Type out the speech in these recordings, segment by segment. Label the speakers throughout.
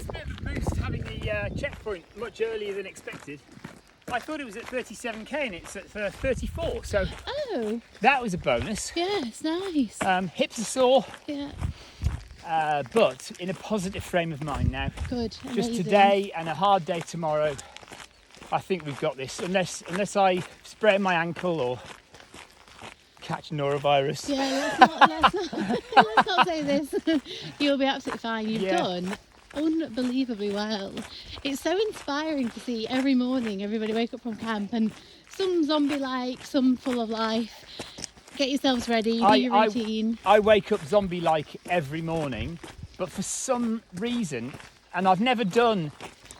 Speaker 1: That's a bit of a boost having the checkpoint much earlier than expected. I thought it was at 37k and it's at 34, so that was a bonus.
Speaker 2: Yeah, it's nice.
Speaker 1: Hips are sore,
Speaker 2: Yeah,
Speaker 1: but in a positive frame of mind now.
Speaker 2: good.
Speaker 1: Just
Speaker 2: Amazing.
Speaker 1: today and a hard day tomorrow, I think we've got this. Unless I sprain my ankle or catch norovirus.
Speaker 2: Yeah, let's not say this. You'll be absolutely fine. You've done unbelievably well. It's so inspiring to see every morning everybody wake up from camp and some zombie-like, some full of life. Get yourselves ready, do your routine.
Speaker 1: I wake up zombie-like every morning, but for some reason, and I've never done,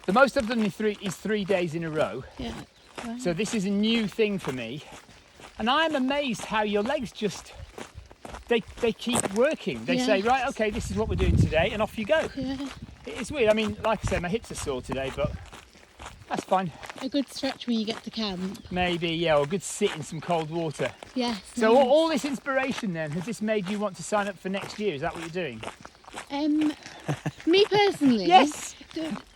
Speaker 1: the most I've done is 3 days in a row.
Speaker 2: Yeah. Wow.
Speaker 1: So this is a new thing for me. And I am amazed how your legs just, they keep working. They say, right, okay, this is what we're doing today, and off you go.
Speaker 2: Yeah.
Speaker 1: It's weird. I mean, like I said, my hips are sore today, but that's fine.
Speaker 2: A good stretch when you get to camp.
Speaker 1: Maybe, yeah, or a good sit in some cold water.
Speaker 2: Yes.
Speaker 1: So
Speaker 2: nice.
Speaker 1: all this inspiration then, has this made you want to sign up for next year? Is that what you're doing?
Speaker 2: Me personally.
Speaker 1: Yes.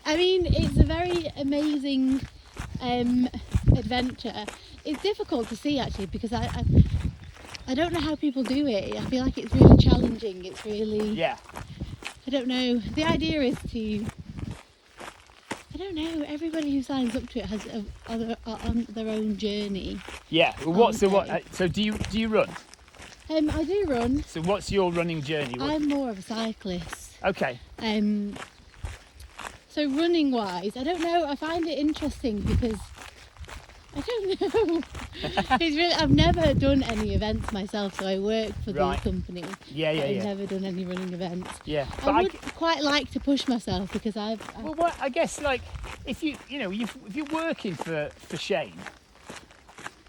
Speaker 2: I mean, it's a very amazing adventure. It's difficult to see actually because I don't know how people do it. I feel like it's really challenging. It's really,
Speaker 1: Yeah.
Speaker 2: I don't know. The idea is to, I don't know, everybody who signs up to it has are on their own journey.
Speaker 1: Yeah. Well, so do you run?
Speaker 2: I do run.
Speaker 1: So what's your running journey?
Speaker 2: I'm more of a cyclist.
Speaker 1: Okay.
Speaker 2: So running wise, I don't know, I find it interesting because I don't know. It's really, I've never done any events myself, so I work for the company.
Speaker 1: Yeah.
Speaker 2: I've never done any running events.
Speaker 1: Yeah.
Speaker 2: But I would quite like to push myself because I've
Speaker 1: well, I guess like if you're working for Shane,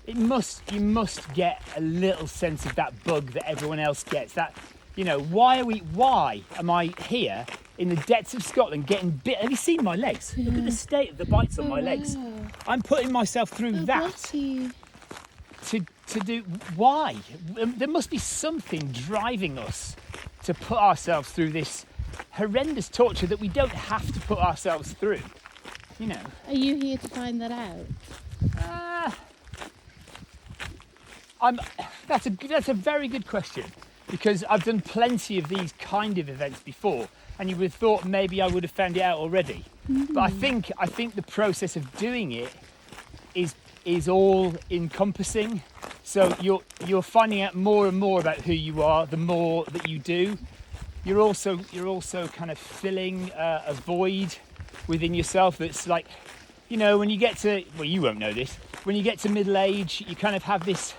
Speaker 1: you must get a little sense of that bug that everyone else gets. That, why am I here in the depths of Scotland getting bit? Have you seen my legs? Look at the state of the bites on my legs.
Speaker 2: Wow.
Speaker 1: I'm putting myself through that
Speaker 2: Bless you.
Speaker 1: to do. Why? There must be something driving us to put ourselves through this horrendous torture that we don't have to put ourselves through.
Speaker 2: Are you here to find that out?
Speaker 1: That's a very good question, because I've done plenty of these kind of events before, and you would have thought maybe I would have found it out already. But I think the process of doing it is all encompassing. So you're finding out more and more about who you are the more that you do. You're also kind of filling a void within yourself that's like, when you get to, well, you won't know this, when you get to middle age, you kind of have this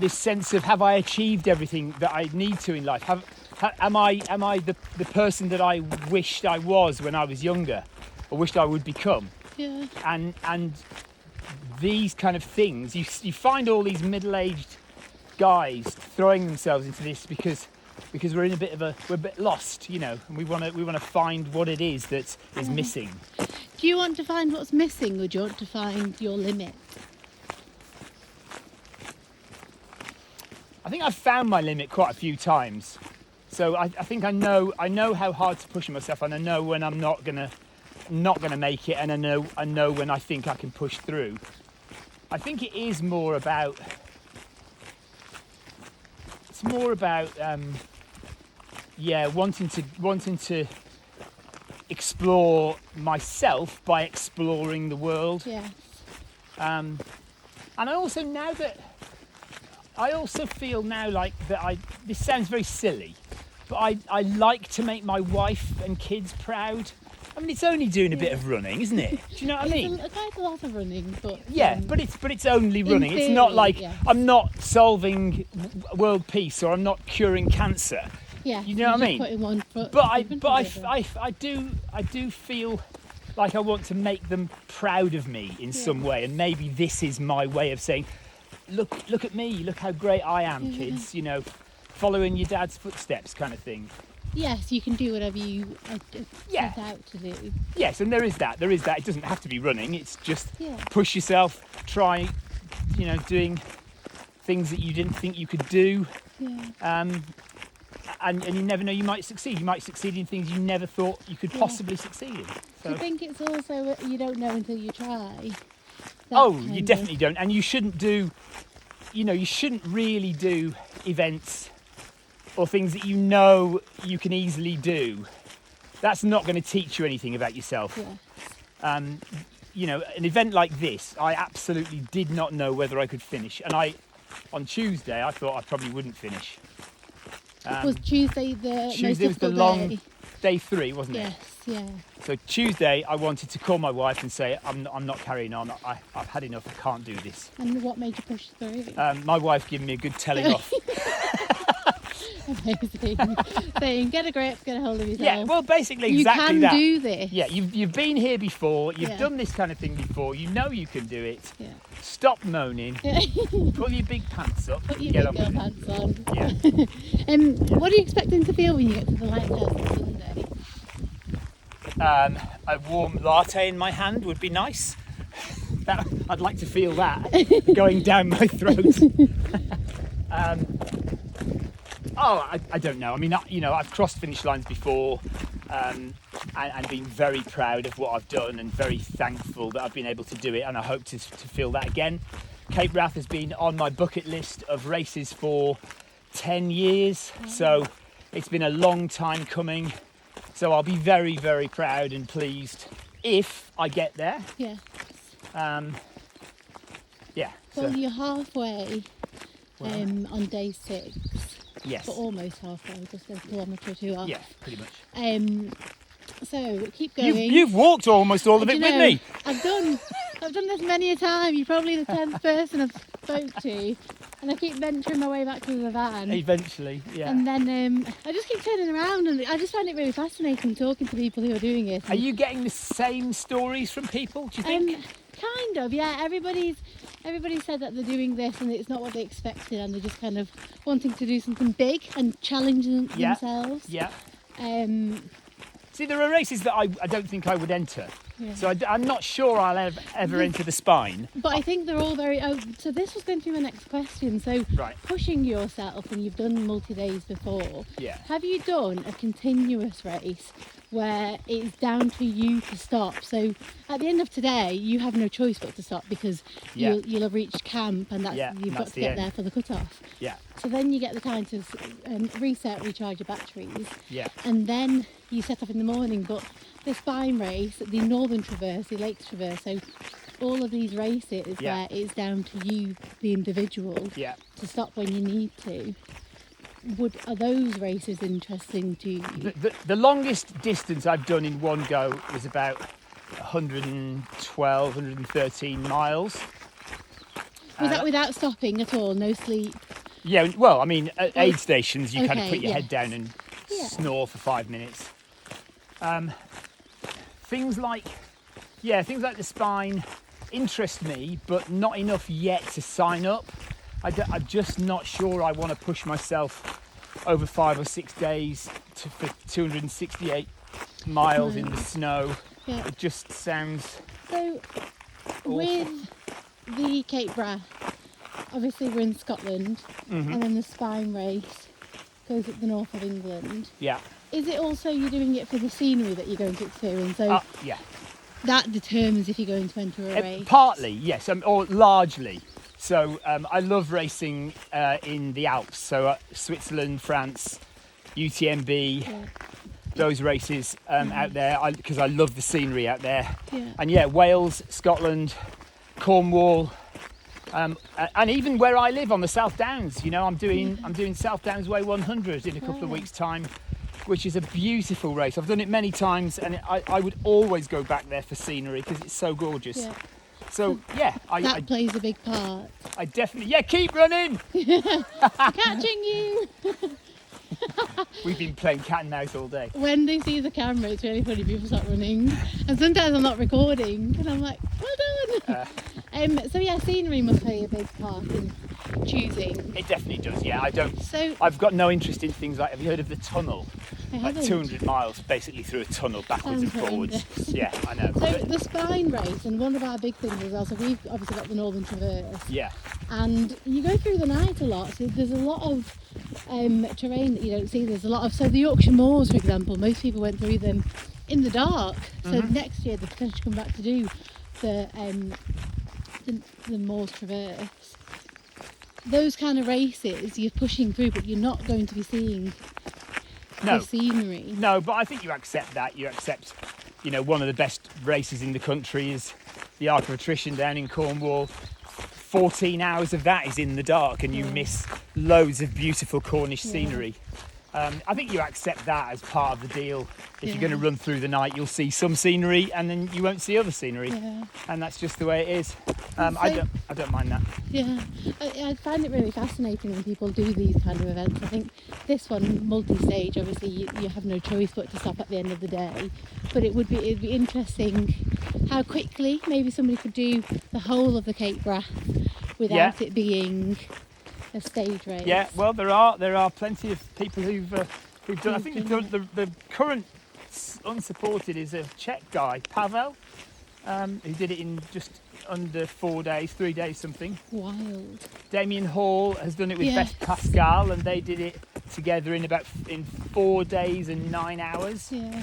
Speaker 1: sense of, have I achieved everything that I need to in life? Am I the person that I wished I was when I was younger, or wished I would become?
Speaker 2: Yeah.
Speaker 1: And these kind of things, you find all these middle-aged guys throwing themselves into this because we're a bit lost, and we want to find what it is that is missing.
Speaker 2: Do you want to find what's missing, or do you want to find your limit?
Speaker 1: I think I've found my limit quite a few times. So I think I know how hard to push myself, and I know when I'm not gonna make it, and I know when I think I can push through. I think it is more about wanting to explore myself by exploring the world.
Speaker 2: Yes.
Speaker 1: And I also feel now like that this sounds very silly, but I like to make my wife and kids proud. I mean, it's only doing a bit of running, isn't it? Do you know what I mean?
Speaker 2: It's quite a lot of running, but
Speaker 1: but it's only running.
Speaker 2: theory,
Speaker 1: it's not like I'm not solving world peace or I'm not curing cancer.
Speaker 2: yeah,
Speaker 1: You know what I mean?
Speaker 2: putting one foot
Speaker 1: But I
Speaker 2: in front of the other.
Speaker 1: do feel like I want to make them proud of me in some way, and maybe this is my way of saying, look at me, look how great I am, kids. Following your dad's footsteps, kind of thing.
Speaker 2: Yes, you can do whatever you set out to do.
Speaker 1: Yes, and there is that. It doesn't have to be running. It's just
Speaker 2: Yeah.
Speaker 1: push yourself, try, doing things that you didn't think you could do.
Speaker 2: Yeah.
Speaker 1: And and you never know, you might succeed. You might succeed in things you never thought you could possibly succeed in. So.
Speaker 2: I think it's also you don't know until you try.
Speaker 1: You definitely don't. And you shouldn't do, you shouldn't really do events or things that you know you can easily do. That's not going to teach you anything about yourself.
Speaker 2: Yeah.
Speaker 1: An event like this, I absolutely did not know whether I could finish. And on Tuesday, I thought I probably wouldn't finish.
Speaker 2: Was Tuesday the most
Speaker 1: Tuesday was the
Speaker 2: difficult
Speaker 1: long
Speaker 2: day?
Speaker 1: day 3, wasn't it?
Speaker 2: Yes, yeah.
Speaker 1: So Tuesday, I wanted to call my wife and say, I'm not carrying on. I've had enough. I can't do this.
Speaker 2: And what made you push through?
Speaker 1: My wife gave me a good telling off.
Speaker 2: Amazing. Saying, get a grip, get a hold of yourself.
Speaker 1: Yeah, well, basically exactly
Speaker 2: you
Speaker 1: that.
Speaker 2: can do this.
Speaker 1: Yeah, you've been here before. You've done this kind of thing before. You know you can do it.
Speaker 2: Yeah.
Speaker 1: Stop moaning.
Speaker 2: Yeah.
Speaker 1: Pull your big pants up.
Speaker 2: Put
Speaker 1: and
Speaker 2: your
Speaker 1: get
Speaker 2: big
Speaker 1: on
Speaker 2: girl
Speaker 1: with it.
Speaker 2: pants on.
Speaker 1: Yeah.
Speaker 2: What are you expecting to feel when you get to the lighthouse on Sunday?
Speaker 1: A warm latte in my hand would be nice. I'd like to feel that going down my throat. I don't know. I mean, I've crossed finish lines before and been very proud of what I've done and very thankful that I've been able to do it, and I hope to feel that again. Cape Wrath has been on my bucket list of races for 10 years, so it's been a long time coming. So I'll be very, very proud and pleased if I get there.
Speaker 2: Yeah.
Speaker 1: Yeah.
Speaker 2: Well, you're halfway on day 6.
Speaker 1: Yes.
Speaker 2: But almost halfway, just a kilometre or 2 off.
Speaker 1: Yeah, pretty much.
Speaker 2: So keep going.
Speaker 1: You've walked almost all of it with me.
Speaker 2: I've done this many a time. You're probably the 10th person I've spoke to, and I keep venturing my way back to the van.
Speaker 1: Eventually, yeah.
Speaker 2: And then I just keep turning around, and I just find it really fascinating talking to people who are doing it.
Speaker 1: Are you getting the same stories from people, do you think?
Speaker 2: Kind of, yeah. Everybody said that they're doing this and it's not what they expected, and they're just kind of wanting to do something big and challenging themselves.
Speaker 1: Yeah.
Speaker 2: Um,
Speaker 1: See, there are races that I don't think I would enter.
Speaker 2: Yeah.
Speaker 1: So I'm not sure I'll ever enter the spine.
Speaker 2: But I think they're all very... so this was going to be my next question. So
Speaker 1: Right.
Speaker 2: pushing yourself, and you've done multi-days before.
Speaker 1: Yeah.
Speaker 2: Have you done a continuous race where it's down to you to stop? So at the end of today, you have no choice but to stop because you'll have reached camp, and you've got to get there for the cut-off.
Speaker 1: Yeah.
Speaker 2: So then you get the time to reset, recharge your batteries.
Speaker 1: Yeah.
Speaker 2: And then you set off in the morning. But the spine race, the Northern Traverse, the Lakes Traverse, so all of these races where it's down to you, the individual, to stop when you need to. Are those races interesting to you?
Speaker 1: The longest distance I've done in one go was about 112, 113 miles.
Speaker 2: Was that without stopping at all? No sleep?
Speaker 1: Yeah, well, I mean, at aid stations, you kind of
Speaker 2: Okay,
Speaker 1: put your head down and snore for 5 minutes. Things like the spine interest me, but not enough yet to sign up. I'm just not sure I want to push myself over 5 or 6 days for 268 miles in the snow.
Speaker 2: Yeah.
Speaker 1: It just sounds
Speaker 2: So,
Speaker 1: awful.
Speaker 2: with the Cape Wrath, obviously we're in Scotland, and then the spine race goes up the north of England.
Speaker 1: Yeah.
Speaker 2: Is it also you're doing it for the scenery that you're going to experience? So
Speaker 1: Yeah.
Speaker 2: that determines if you're going to enter a race?
Speaker 1: Partly, yes, or largely. So I love racing in the Alps, so Switzerland, France, UTMB, those races out there, because I love the scenery out there.
Speaker 2: Yeah.
Speaker 1: And Wales, Scotland, Cornwall, and even where I live on the South Downs. I'm doing South Downs Way 100 in a couple of weeks' time, which is a beautiful race. I've done it many times, and I would always go back there for scenery because it's so gorgeous.
Speaker 2: Yeah.
Speaker 1: So
Speaker 2: that plays a big part.
Speaker 1: I definitely keep running.
Speaker 2: Catching you.
Speaker 1: We've been playing cat and mouse all day.
Speaker 2: When they see the camera, it's really funny. People start running, and sometimes I'm not recording, and I'm like, well done. So scenery must play a big part in choosing.
Speaker 1: It definitely does, yeah.
Speaker 2: So
Speaker 1: I've got no interest in things like, have you heard of the tunnel?
Speaker 2: I
Speaker 1: Like
Speaker 2: haven't.
Speaker 1: 200 miles basically through a tunnel backwards and
Speaker 2: Sounds
Speaker 1: forwards.
Speaker 2: horrendous.
Speaker 1: Yeah, I know.
Speaker 2: So
Speaker 1: But,
Speaker 2: the spine race, and one of our big things as well, so we've obviously got the Northern Traverse,
Speaker 1: yeah,
Speaker 2: and you go through the night a lot, so there's a lot of terrain that you don't see. There's a lot of, so the Yorkshire Moors, for example, most people went through them in the dark. So next year they potentially come back to do the Moors Traverse. Those kind of races you're pushing through, but you're not going to be seeing
Speaker 1: no.
Speaker 2: the scenery.
Speaker 1: No, but I think you accept that. You accept, you know, one of the best races in the country is the Arc of Attrition down in Cornwall. 14 hours of that is in the dark, and you miss loads of beautiful Cornish scenery. I think you accept that as part of the deal. If you're going to run through the night, you'll see some scenery, and then you won't see other scenery, and that's just the way it is. I don't mind that.
Speaker 2: Yeah, I find it really fascinating when people do these kind of events. I think this one, multi-stage, obviously you have no choice but to stop at the end of the day. But it'd be interesting how quickly maybe somebody could do the whole of the Cape Wrath without it being a stage race.
Speaker 1: Yeah, well, there are plenty of people who've done. I think the current unsupported is a Czech guy, Pavel, who did it in just under 4 days, 3 days something.
Speaker 2: Wild.
Speaker 1: Damien Hall has done it with
Speaker 2: Yes.
Speaker 1: Beth Pascal, and they did it together in 4 days and 9 hours.
Speaker 2: Yeah.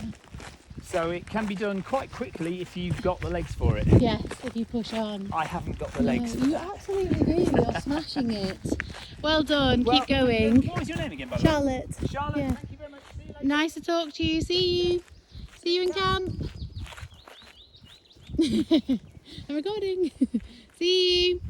Speaker 1: So it can be done quite quickly if you've got the legs for it.
Speaker 2: Yes, if you push on.
Speaker 1: I haven't got the legs.
Speaker 2: No, you absolutely do. You're smashing it. Well done.
Speaker 1: Well,
Speaker 2: Keep going.
Speaker 1: What was your name again, by the way?
Speaker 2: Charlotte.
Speaker 1: Charlotte,
Speaker 2: Yeah.
Speaker 1: thank you very much. See you later.
Speaker 2: Nice to talk to you. See you. See you in camp. I'm recording. See you.